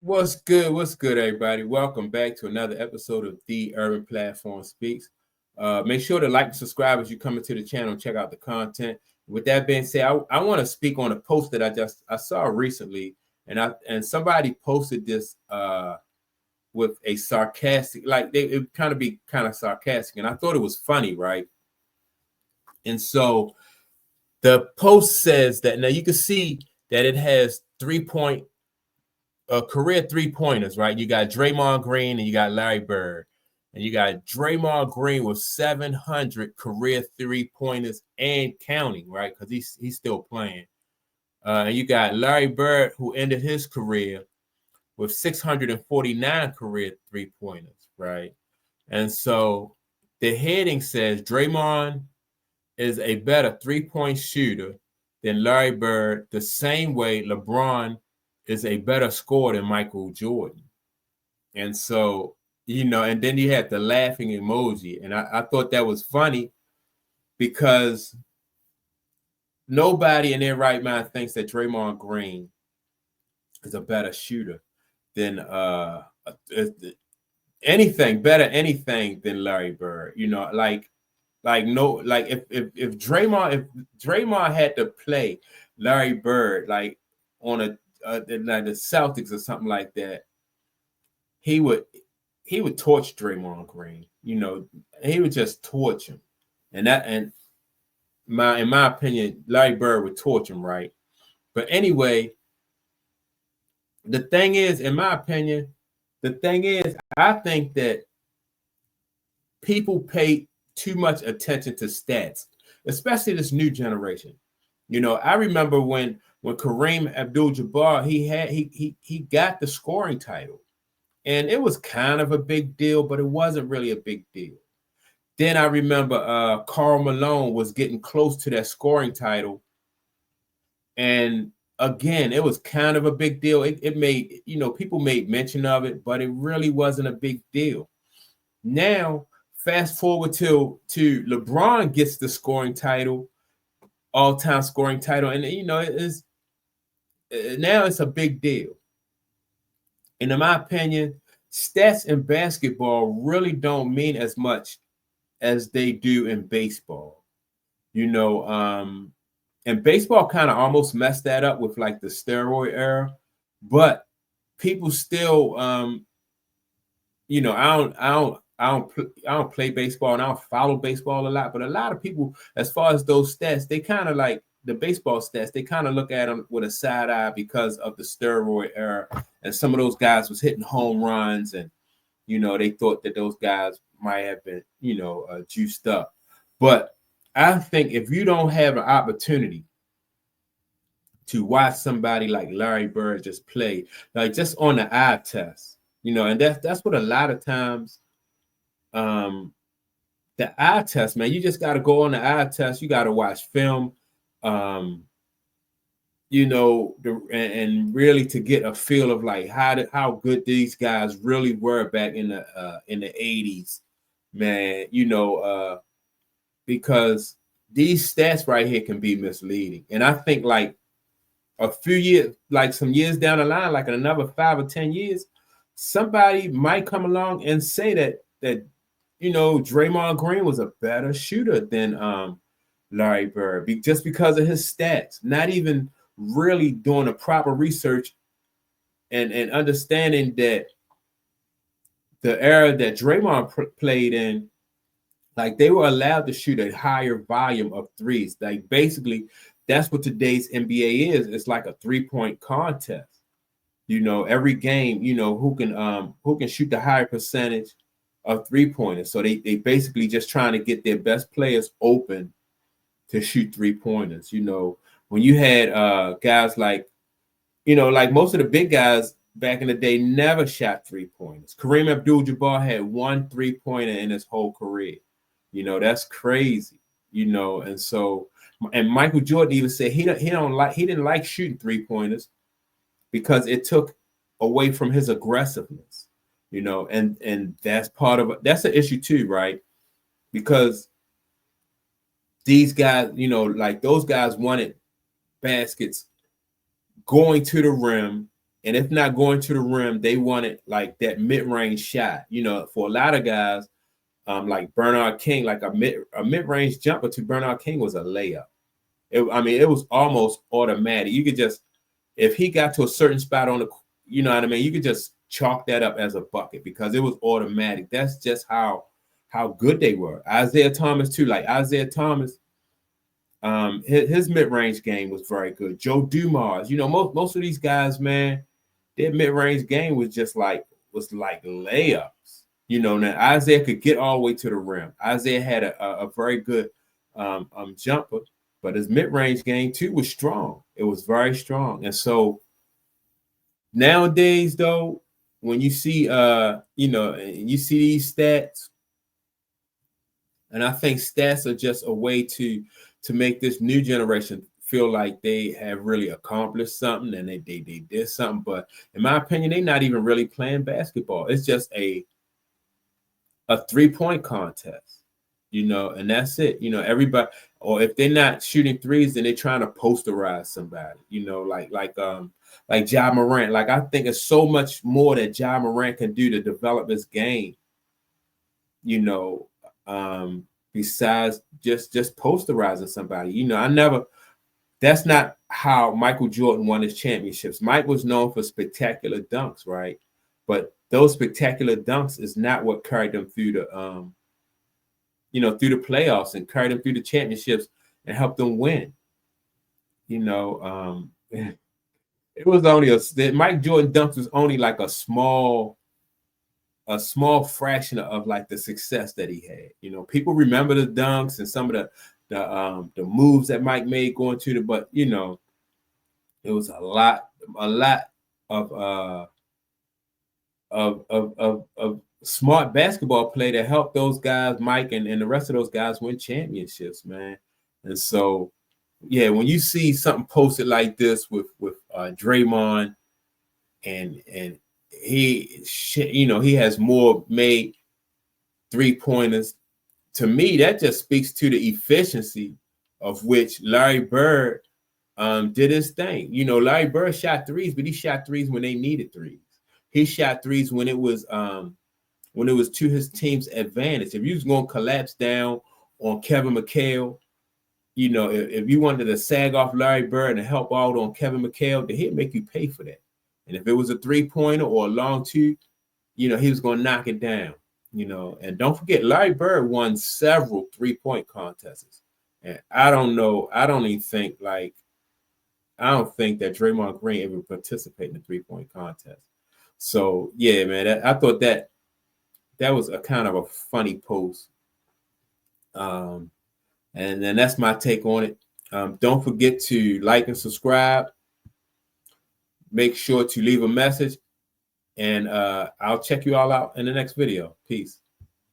What's good? What's good, everybody? Welcome back to another episode of The Urban Platform Speaks. Make sure to like and subscribe as you come into the channel and check out the content. With that being said, I want to speak on a post that I saw recently, and somebody posted this with a sarcastic, like it kind of be kind of sarcastic, and I thought it was funny, right? And so the post says that now you can see that it has 3 point career 3 pointers, right? You got Draymond Green and you got Larry Bird. And you got Draymond Green with 700 career 3 pointers and counting, right? Because he's still playing. And you got Larry Bird, who ended his career with 649 career 3 pointers, right? And so the heading says Draymond is a better 3 point shooter than Larry Bird, the same way LeBron is a better scorer than Michael Jordan. And so, and then you had the laughing emoji. And I thought that was funny because nobody in their right mind thinks that Draymond Green is a better shooter than anything than Larry Bird. If Draymond had to play Larry Bird like on like the Celtics or something like that, he would torch Draymond Green. He would just torch him, and in my opinion, Larry Bird would torch him, right? But anyway, the thing is, in my opinion, I think that people pay too much attention to stats, especially this new generation. I remember when Kareem Abdul-Jabbar he got the scoring title, and it was kind of a big deal, but it wasn't really a big deal. Then I remember Karl Malone was getting close to that scoring title, and again, it was kind of a big deal. It made people made mention of it, but it really wasn't a big deal. Now, fast forward to LeBron gets the scoring title, all-time scoring title, and it is now it's a big deal. And in my opinion, stats in basketball really don't mean as much as they do in baseball. And baseball kind of almost messed that up with like the steroid era, but people still I don't play baseball and I don't follow baseball a lot, but a lot of people, as far as those stats, they kind of like the baseball stats, they kind of look at them with a side eye because of the steroid era. And some of those guys was hitting home runs, and they thought that those guys might have been juiced up. But I think if you don't have an opportunity to watch somebody like Larry Bird just play, like just on the eye test, and that's what a lot of times the eye test, man, you just got to go on the eye test. You got to watch film, and really to get a feel of like how good these guys really were back in the 80s, man. Because these stats right here can be misleading, and I think like a few years, like some years down the line, like in another 5 or 10 years, somebody might come along and say that Draymond Green was a better shooter than Larry Bird just because of his stats, not even really doing the proper research and understanding that the era that Draymond played in, like they were allowed to shoot a higher volume of threes. Like basically, that's what today's NBA is. It's like a 3-point contest. Every game, who can shoot the higher percentage of 3-pointers. So they basically just trying to get their best players open to shoot 3-pointers. When you had guys like, like most of the big guys back in the day never shot 3-pointers. Kareem Abdul-Jabbar had 1 3-pointer in his whole career. That's crazy. And so, and Michael Jordan even said he didn't like shooting 3-pointers because it took away from his aggressiveness. And that's an issue too, right? Because these guys, like those guys wanted baskets going to the rim And if not going to the rim, they wanted like that mid-range shot. You know, for a lot of guys, like Bernard King, like a mid-range jumper to Bernard King was a layup. It was almost automatic. You could just, if he got to a certain spot on the, you know what I mean, you could just chalk that up as a bucket because it was automatic. That's just how good they were. Isaiah Thomas too, like Isaiah Thomas, his mid-range game was very good. Joe Dumars, you know, most of these guys, man, their mid-range game was just like layups. You know, now Isaiah could get all the way to the rim. Isaiah had a very good jumper, but his mid-range game too was strong. It was very strong. And so nowadays, though, when you see you know, you see these stats, and I think stats are just a way to make this new generation feel like they have really accomplished something and they did something. But in my opinion, they're not even really playing basketball. It's just a 3-point contest, you know, and that's it. You know, everybody, or if they're not shooting threes, then they're trying to posterize somebody, you know, like Ja Morant. Like, I think it's so much more that Ja Morant can do to develop his game, you know, besides just posterizing somebody. You know, that's not how Michael Jordan won his championships. Mike was known for spectacular dunks, right? But those spectacular dunks is not what carried them through the you know, through the playoffs and carried them through the championships and helped them win. You know, it was only Mike Jordan dunks was only like a small fraction of like the success that he had. You know, people remember the dunks and some of the moves that Mike made going to the, but you know, it was a lot of smart basketball play that helped those guys, Mike and the rest of those guys, win championships, man. And so, yeah, when you see something posted like this with Draymond, and he, you know, he has more made 3-pointers. To me, that just speaks to the efficiency of which Larry Bird did his thing. You know, Larry Bird shot threes, but he shot threes when they needed threes. He shot threes when it was to his team's advantage. If you was going to collapse down on Kevin McHale, you know, if you wanted to sag off Larry Bird and help out on Kevin McHale, then he'd make you pay for that. And if it was a 3-pointer or a long two, you know, he was going to knock it down. You know, and don't forget, Larry Bird won several 3-point contests. And I don't think that Draymond Green ever participated in a 3-point contest. So yeah, man, I thought that was a kind of a funny post. And then that's my take on it. Don't forget to like and subscribe. Make sure to leave a message. And I'll check you all out in the next video. Peace.